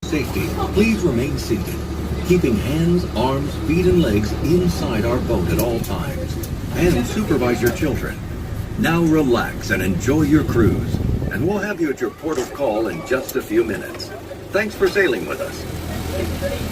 Safety, please remain seated, keeping hands, arms, feet, and legs inside our boat at all times. And supervise your children. Now relax and enjoy your cruise. And we'll have you at your port of call in just a few minutes. Thanks for sailing with us.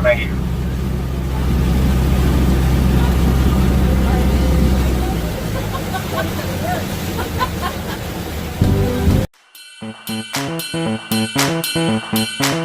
Thank you.